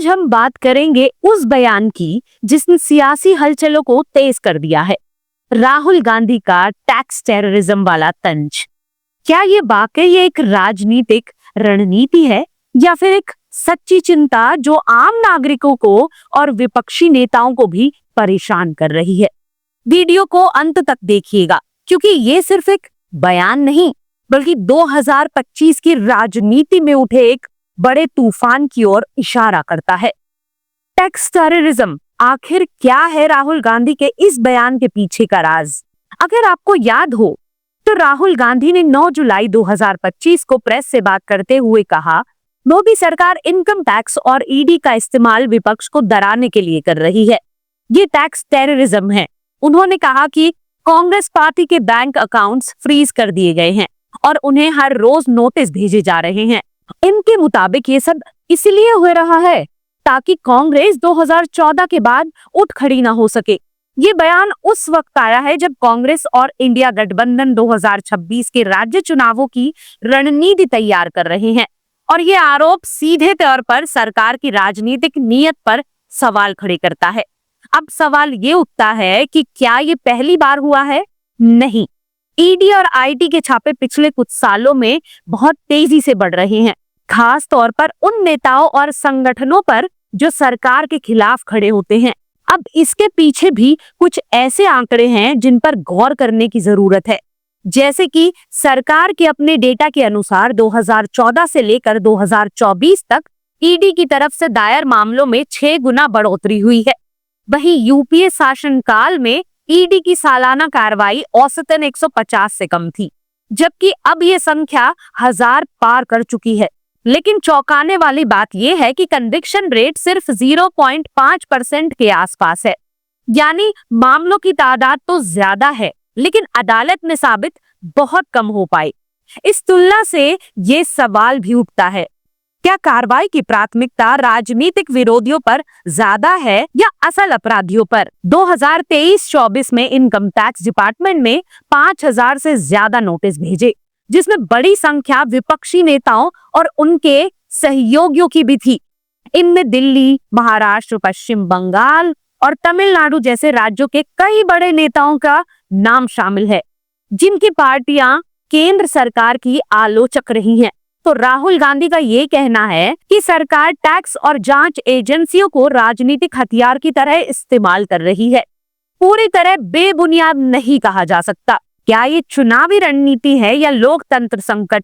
आज हम बात करेंगे उस बयान की जिसने सियासी हलचलों को तेज कर दिया है, राहुल गांधी का टैक्स टेररिज्म वाला तंज। क्या ये वाकई एक राजनीतिक रणनीति है या फिर एक सच्ची चिंता जो आम नागरिकों को और विपक्षी नेताओं को भी परेशान कर रही है? वीडियो को अंत तक देखिएगा क्योंकि ये सिर्फ एक बयान नहीं बल्कि 2025 की राजनीति में उठे एक बड़े तूफान की ओर इशारा करता है। टैक्स टेररिज्म आखिर क्या है राहुल गांधी के इस बयान के पीछे का राज? अगर आपको याद हो तो राहुल गांधी ने 9 जुलाई 2025 को प्रेस से बात करते हुए कहा, मोदी सरकार इनकम टैक्स और ईडी का इस्तेमाल विपक्ष को डराने के लिए कर रही है। ये टैक्स टेररिज्म है। उन्होंने कहा कि कांग्रेस पार्टी के बैंक अकाउंट्स फ्रीज कर दिए गए हैं और उन्हें हर रोज नोटिस भेजे जा रहे हैं। इनके मुताबिक ये सब इसलिए हो रहा है ताकि कांग्रेस 2014 के बाद उठ खड़ी ना हो सके। ये बयान उस वक्त आया है जब कांग्रेस और इंडिया गठबंधन 2026 के राज्य चुनावों की रणनीति तैयार कर रहे हैं और ये आरोप सीधे तौर पर सरकार की राजनीतिक नीयत पर सवाल खड़े करता है। अब सवाल ये उठता है कि क्या ये पहली बार हुआ है? नहीं। ईडी और आईटी के छापे पिछले कुछ सालों में बहुत तेजी से बढ़ रहे हैं, खास तौर पर उन नेताओं और संगठनों पर जो सरकार के खिलाफ खड़े होते हैं। अब इसके पीछे भी कुछ ऐसे आंकड़े हैं जिन पर गौर करने की जरूरत है। जैसे कि सरकार के अपने डेटा के अनुसार 2014 से लेकर 2024 तक ईडी की तरफ से दायर मामलों में 6 गुना बढ़ोतरी हुई है। वहीं यूपीए शासनकाल में ईडी की सालाना कार्रवाई औसतन 150 से कम थी, जबकि अब ये संख्या 1000 पार कर चुकी है। लेकिन चौंकाने वाली बात यह है कि कन्विक्शन रेट सिर्फ 0.5% के आसपास है। यानी मामलों की तादाद तो ज्यादा है लेकिन अदालत में साबित बहुत कम हो पाई। इस तुलना से ये सवाल भी उठता है, क्या कार्रवाई की प्राथमिकता राजनीतिक विरोधियों पर ज्यादा है या असल अपराधियों पर? 2023-24 में इनकम टैक्स डिपार्टमेंट ने 5000 से ज्यादा नोटिस भेजे, जिसमें बड़ी संख्या विपक्षी नेताओं और उनके सहयोगियों की भी थी। इनमें दिल्ली, महाराष्ट्र, पश्चिम बंगाल और तमिलनाडु जैसे राज्यों के कई बड़े नेताओं का नाम शामिल है, जिनकी पार्टियां केंद्र सरकार की आलोचक रही हैं। तो राहुल गांधी का ये कहना है कि सरकार टैक्स और जांच एजेंसियों को राजनीतिक हथियार की तरह इस्तेमाल कर रही है। पूरी तरह बेबुनियाद नहीं कहा जा सकता। क्या ये चुनावी रणनीति है या लोकतंत्र संकट?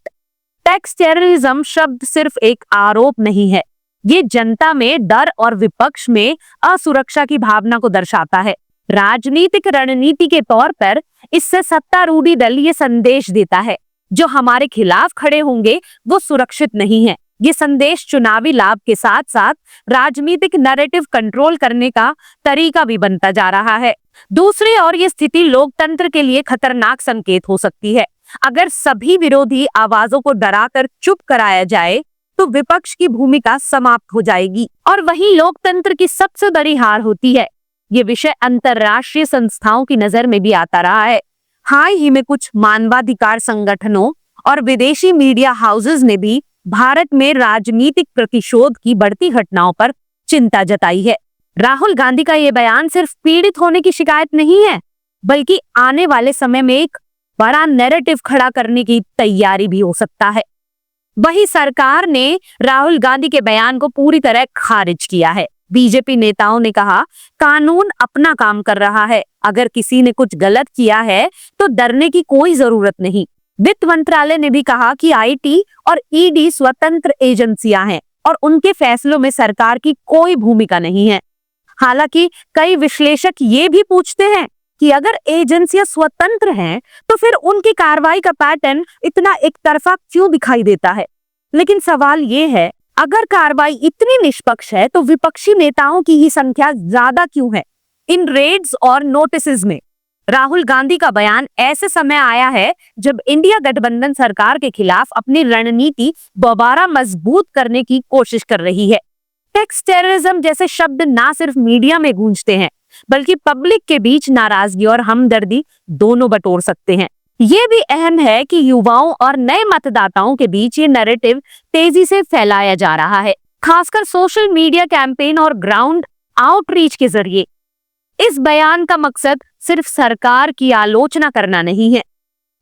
टैक्स टेररिज्म शब्द सिर्फ एक आरोप नहीं है, ये जनता में डर और विपक्ष में असुरक्षा की भावना को दर्शाता है। राजनीतिक रणनीति के तौर पर इससे सत्तारूढ़ी दल ये संदेश देता है, जो हमारे खिलाफ खड़े होंगे वो सुरक्षित नहीं है। ये संदेश चुनावी लाभ के साथ साथ राजनीतिक नैरेटिव कंट्रोल करने का तरीका भी बनता जा रहा है। दूसरी ओर ये स्थिति लोकतंत्र के लिए खतरनाक संकेत हो सकती है। अगर सभी विरोधी आवाजों को डराकर चुप कराया जाए तो विपक्ष की भूमिका समाप्त हो जाएगी और वही लोकतंत्र की सबसे बड़ी हार होती है। ये विषय अंतर्राष्ट्रीय संस्थाओं की नजर में भी आता रहा है। हाल ही में कुछ मानवाधिकार संगठनों और विदेशी मीडिया हाउसेस ने भी भारत में राजनीतिक प्रतिशोध की बढ़ती घटनाओं पर चिंता जताई है। राहुल गांधी का ये बयान सिर्फ पीड़ित होने की शिकायत नहीं है, बल्कि आने वाले समय में एक बड़ा नैरेटिव खड़ा करने की तैयारी भी हो सकता है। वही सरकार ने राहुल गांधी के बयान को पूरी तरह खारिज किया है। बीजेपी नेताओं ने कहा, कानून अपना काम कर रहा है, अगर किसी ने कुछ गलत किया है तो डरने की कोई जरूरत नहीं। वित्त मंत्रालय ने भी कहा कि आईटी और ईडी स्वतंत्र एजेंसियां हैं और उनके फैसलों में सरकार की कोई भूमिका नहीं है। हालांकि कई विश्लेषक ये भी पूछते हैं कि अगर एजेंसियां स्वतंत्र हैं तो फिर उनकी कार्रवाई का पैटर्न इतना एक तरफा क्यों दिखाई देता है? लेकिन सवाल ये है, अगर कार्रवाई इतनी निष्पक्ष है तो विपक्षी नेताओं की ही संख्या ज्यादा क्यों है इन रेड्स और नोटिसेस में? राहुल गांधी का बयान ऐसे समय आया है जब इंडिया गठबंधन सरकार के खिलाफ अपनी रणनीति दोबारा मजबूत करने की कोशिश कर रही है। टैक्स टेररिज्म जैसे शब्द ना सिर्फ मीडिया में गूंजते हैं बल्कि पब्लिक के बीच नाराजगी और हमदर्दी दोनों बटोर सकते हैं। ये भी अहम है कि युवाओं और नए मतदाताओं के बीच ये नैरेटिव तेजी से फैलाया जा रहा है। खासकर सोशल मीडिया कैंपेन और ग्राउंड आउटरीच के जरिए। इस बयान का मकसद सिर्फ सरकार की आलोचना करना नहीं है,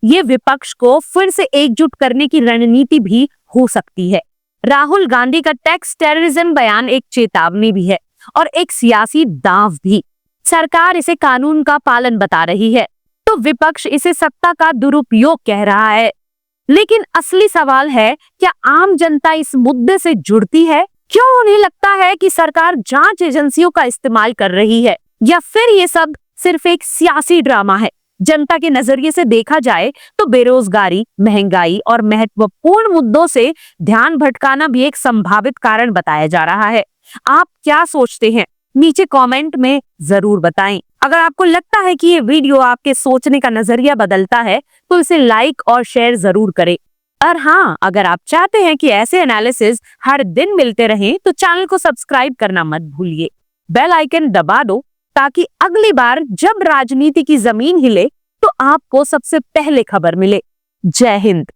ये विपक्ष को फिर से एकजुट करने की रणनीति भी हो सकती है। राहुल गांधी का टैक्स टेररिज्म बयान एक चेतावनी भी है और एक सियासी दांव भी। सरकार इसे कानून का पालन बता रही है तो विपक्ष इसे सत्ता का दुरुपयोग कह रहा है। लेकिन असली सवाल है, क्या आम जनता इस मुद्दे से जुड़ती है? क्यों उन्हें लगता है कि सरकार जांच एजेंसियों का इस्तेमाल कर रही है, या फिर ये सब सिर्फ एक सियासी ड्रामा है? जनता के नजरिए से देखा जाए तो बेरोजगारी, महंगाई और महत्वपूर्ण मुद्दों से ध्यान भटकाना भी एक संभावित कारण बताया जा रहा है। आप क्या सोचते हैं? नीचे कमेंट में जरूर बताएं। अगर आपको लगता है कि ये वीडियो आपके सोचने का नजरिया बदलता है तो इसे लाइक और शेयर जरूर करें। और हाँ, अगर आप चाहते हैं कि ऐसे एनालिसिस हर दिन मिलते रहें तो चैनल को सब्सक्राइब करना मत भूलिए। बेल आइकन दबा दो ताकि अगली बार जब राजनीति की जमीन हिले तो आपको सबसे पहले खबर मिले। जय हिंद।